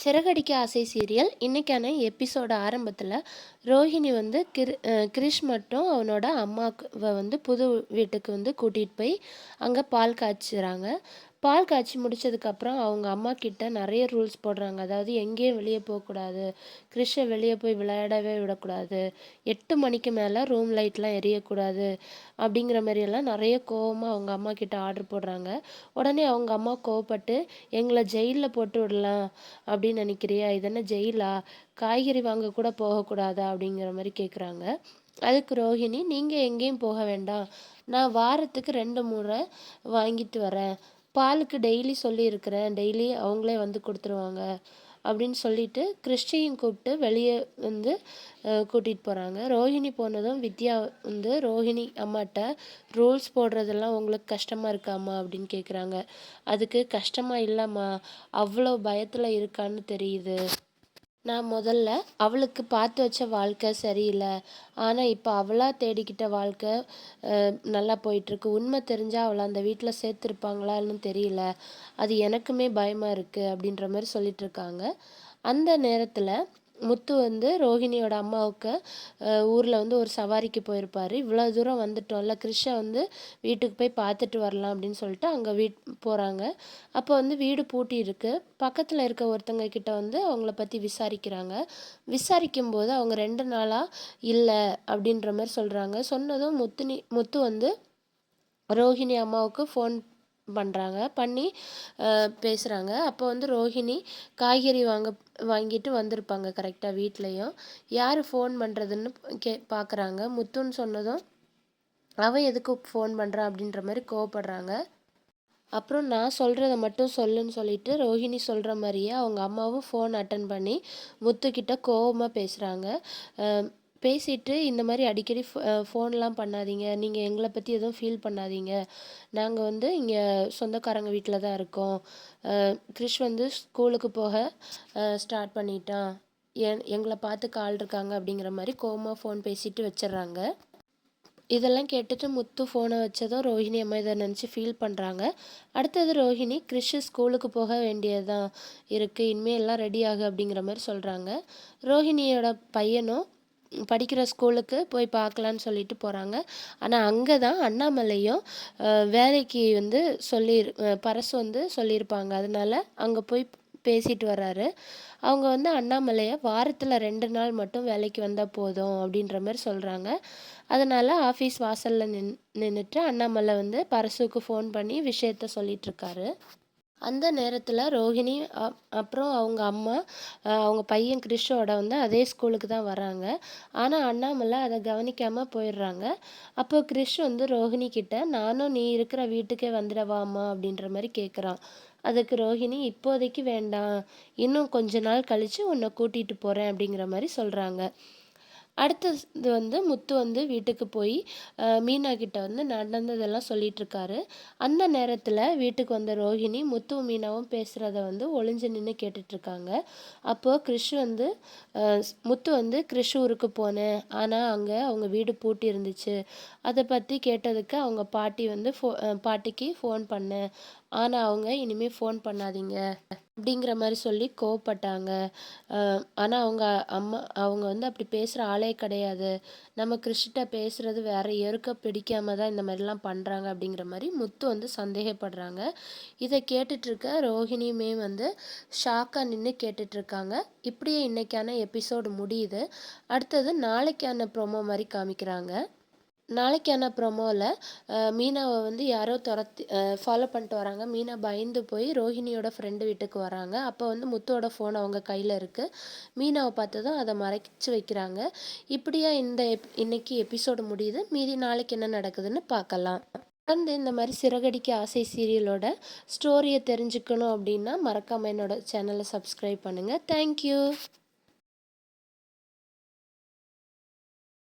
சிறகடிக்க ஆசை சீரியல் இன்னைக்கான எபிசோட ஆரம்பத்தில் ரோஹிணி வந்து கிரிஷ் மட்டும் அவனோட அம்மாவை வந்து புது வீட்டுக்கு வந்து கூட்டிகிட்டு போய் அங்கே பால் காய்ச்சுறாங்க. பால் காய்ச்சி முடிச்சதுக்கப்புறம் அவங்க அம்மா கிட்ட நிறைய ரூல்ஸ் போடுறாங்க. அதாவது எங்கேயும் வெளியே போகக்கூடாது, கிறிஷை வெளியே போய் விளையாடவே விடக்கூடாது, 8 மணிக்கு மேலே ரூம் லைட்லாம் எரியக்கூடாது அப்படிங்கிற மாதிரியெல்லாம் நிறைய கோவமாக அவங்க அம்மா கிட்ட ஆர்டர் போடுறாங்க. உடனே அவங்க அம்மா கோவப்பட்டு எங்களை ஜெயிலில் போட்டு விடலாம் அப்படின்னு நினைக்கிறியா, இது என்ன ஜெயிலா, காய்கறி வாங்க கூட போகக்கூடாதா அப்படிங்கிற மாதிரி கேட்குறாங்க. அதுக்கு ரோஹிணி, நீங்கள் எங்கேயும் போக வேண்டாம், நான் வாரத்துக்கு 2 முறை வாங்கிட்டு வரேன், பாலுக்கு டெய்லி சொல்லியிருக்கிறேன், டெய்லி அவங்களே வந்து கொடுத்துருவாங்க அப்படின்னு சொல்லிட்டு கிறிஸ்டியும் கூப்பிட்டு வெளியே வந்து கூட்டிகிட்டு போகிறாங்க. ரோஹிணி போனதும் வித்யா வந்து ரோஹிணி அம்மாட்ட ரூல்ஸ் போடுறதெல்லாம் உங்களுக்கு கஷ்டமாக இருக்காம்மா அப்படின்னு கேட்குறாங்க. அதுக்கு கஷ்டமாக இல்லைம்மா, அவ்வளோ பயத்தில் இருக்கான்னு தெரியுது, நான் முதல்ல அவளுக்கு பார்த்து வச்ச வாழ்க்கை சரியில்லை, ஆனால் இப்போ அவளாக தேடிக்கிட்ட வாழ்க்கை நல்லா போயிட்டுருக்கு, உண்மை தெரிஞ்சால் அவளை அந்த வீட்டில் சேர்த்துருப்பாங்களான்னு தெரியல, அது எனக்குமே பயமாக இருக்குது அப்படின்ற மாதிரி சொல்லிகிட்ருக்காங்க. அந்த நேரத்தில் முத்து வந்து ரோஹிணியோட அம்மாவுக்கு ஊரில் வந்து ஒரு சவாரிக்கு போயிருப்பார். இவ்வளோ தூரம் வந்துட்டோம்ல, கிறிஷை வந்து வீட்டுக்கு போய் பார்த்துட்டு வரலாம் அப்படின்னு சொல்லிட்டு அங்கே போகிறாங்க. அப்போ வந்து வீடு பூட்டி இருக்கு. பக்கத்தில் இருக்க ஒருத்தங்க கிட்ட வந்து அவங்கள பற்றி விசாரிக்கிறாங்க. விசாரிக்கும்போது அவங்க 2 நாளாக இல்லை அப்படின்ற மாதிரி சொல்கிறாங்க. சொன்னதும் முத்து வந்து ரோஹிணி அம்மாவுக்கு ஃபோன் பண்ணுறாங்க. பண்ணி பேசுகிறாங்க. அப்போ வந்து ரோஹிணி காய்கறி வாங்கிட்டு வந்திருப்பாங்க கரெக்டாக வீட்லேயும். யார் ஃபோன் பண்ணுறதுன்னு பார்க்குறாங்க. முத்துன்னு சொன்னதும் அவன் எதுக்கு ஃபோன் பண்ணுறான் அப்படின்ற மாதிரி கோவப்படுறாங்க. அப்புறம் நான் சொல்கிறத மட்டும் சொல்லுன்னு சொல்லிட்டு ரோஹிணி சொல்கிற மாதிரியே அவங்க அம்மாவும் ஃபோன் அட்டன் பண்ணி முத்துக்கிட்ட கோவமாக பேசுகிறாங்க. பேசிட்டு இந்த மாதிரி அடிக்கடி ஃபோன்லாம் பண்ணாதீங்க, நீங்கள் எங்களை பற்றி எதுவும் ஃபீல் பண்ணாதீங்க, நாங்கள் வந்து இங்கே சொந்தக்காரங்க வீட்டில் தான் இருக்கோம், கிறிஷ் வந்து ஸ்கூலுக்கு போக ஸ்டார்ட் பண்ணிட்டான், எங்களை பார்த்துக்க ஆள் இருக்காங்க அப்படிங்கிற மாதிரி கோவமாக ஃபோன் பேசிட்டு வச்சிடுறாங்க. இதெல்லாம் கேட்டுட்டு முத்து ஃபோனை வச்சதும் ரோஹிணி அம்மா இதை நினச்சி ஃபீல் பண்ணுறாங்க. அடுத்தது ரோஹிணி, கிறிஷ் ஸ்கூலுக்கு போக வேண்டியதுதான் இருக்குது, இனிமேல் எல்லாம் ரெடி ஆகு அப்படிங்கிற மாதிரி சொல்கிறாங்க. ரோஹிணியோட பையனும் படிக்கிற ஸ்கூலுக்கு போய் பார்க்கலான்னு சொல்லிட்டு போகிறாங்க. ஆனால் அங்கே தான் அண்ணாமலையும் வேலைக்கு வந்து பரசு வந்து சொல்லியிருப்பாங்க. அதனால அங்கே போய் பேசிட்டு வர்றாரு. அவங்க வந்து அண்ணாமலையை வாரத்தில் 2 நாள் மட்டும் வேலைக்கு வந்தால் போதும் அப்படின்ற மாதிரி சொல்கிறாங்க. அதனால் ஆஃபீஸ் வாசலில் நின்றுட்டு அண்ணாமலை வந்து பரசுக்கு ஃபோன் பண்ணி விஷயத்த சொல்லிகிட்ருக்காரு. அந்த நேரத்தில் ரோஹிணி அப்புறம் அவங்க அம்மா அவங்க பையன் கிறிஷோட வந்து அதே ஸ்கூலுக்கு தான் வராங்க. ஆனால் அண்ணாமலை அதை கவனிக்காமல் போயிடுறாங்க. அப்போ கிறிஷ் வந்து ரோஹிணி கிட்ட, நானும் நீ இருக்கிற வீட்டுக்கே வந்துடவாமா அப்படின்ற மாதிரி கேட்குறான். அதுக்கு ரோஹிணி, இப்போதைக்கு வேண்டாம், இன்னும் கொஞ்ச நாள் கழித்து உன்னை கூட்டிகிட்டு போகிறேன் அப்படிங்கிற மாதிரி சொல்கிறாங்க. அடுத்தது வந்து முத்து வந்து வீட்டுக்கு போய் மீனா கிட்ட வந்து நடந்ததெல்லாம் சொல்லிகிட்ருக்காரு. அந்த நேரத்தில் வீட்டுக்கு வந்த ரோஹிணி முத்துவும் மீனாவும் பேசுகிறத வந்து ஒளிஞ்சு நின்று கேட்டுட்ருக்காங்க. அப்போது கிறிஷ் வந்து முத்து வந்து கிறிஷ் ஊருக்கு போனேன், ஆனால் அங்கே அவங்க வீடு பூட்டி இருந்துச்சு, அதை பற்றி கேட்டதுக்கு அவங்க பாட்டி வந்து பாட்டிக்கு ஃபோன் பண்ணேன், ஆனால் அவங்க இனிமேல் ஃபோன் பண்ணாதீங்க அப்படிங்கிற மாதிரி சொல்லி கோவப்பட்டாங்க. ஆனால் அவங்க வந்து அப்படி பேசுகிற ஆளே கிடையாது, நம்ம கிறிஷ்கிட்ட பேசுகிறது வேற யாருக்க பிடிக்காம தான் இந்த மாதிரிலாம் பண்ணுறாங்க அப்படிங்கிற மாதிரி முத்து வந்து சந்தேகப்படுறாங்க. இதை கேட்டுட்ருக்க ரோஹிணியுமே வந்து ஷாக்காக நின்று கேட்டுட்ருக்காங்க. இப்படியே இன்னைக்கான எபிசோடு முடியுது. அடுத்தது நாளைக்கான ப்ரோமோ மாதிரி காமிக்கிறாங்க. நாளைக்கான ப்ரொமோவில் மீனாவை வந்து யாரோ ஃபாலோ பண்ணிட்டு வராங்க. மீனா பயந்து போய் ரோஹிணியோட ஃப்ரெண்டு வீட்டுக்கு வராங்க. அப்போ வந்து முத்துவோட ஃபோன் அவங்க கையில் இருக்குது. மீனாவை பார்த்ததும் அதை மறைச்சி வைக்கிறாங்க. இப்படியா இன்னைக்கு எபிசோடு முடியுது. மீதி நாளைக்கு என்ன நடக்குதுன்னு பார்க்கலாம். தொடர்ந்து இந்த மாதிரி சிறகடிக்க ஆசை சீரியலோட ஸ்டோரியை தெரிஞ்சுக்கணும் அப்படின்னா மறக்காமல் என்னோட சேனலை சப்ஸ்கிரைப் பண்ணுங்கள். தேங்க்யூ.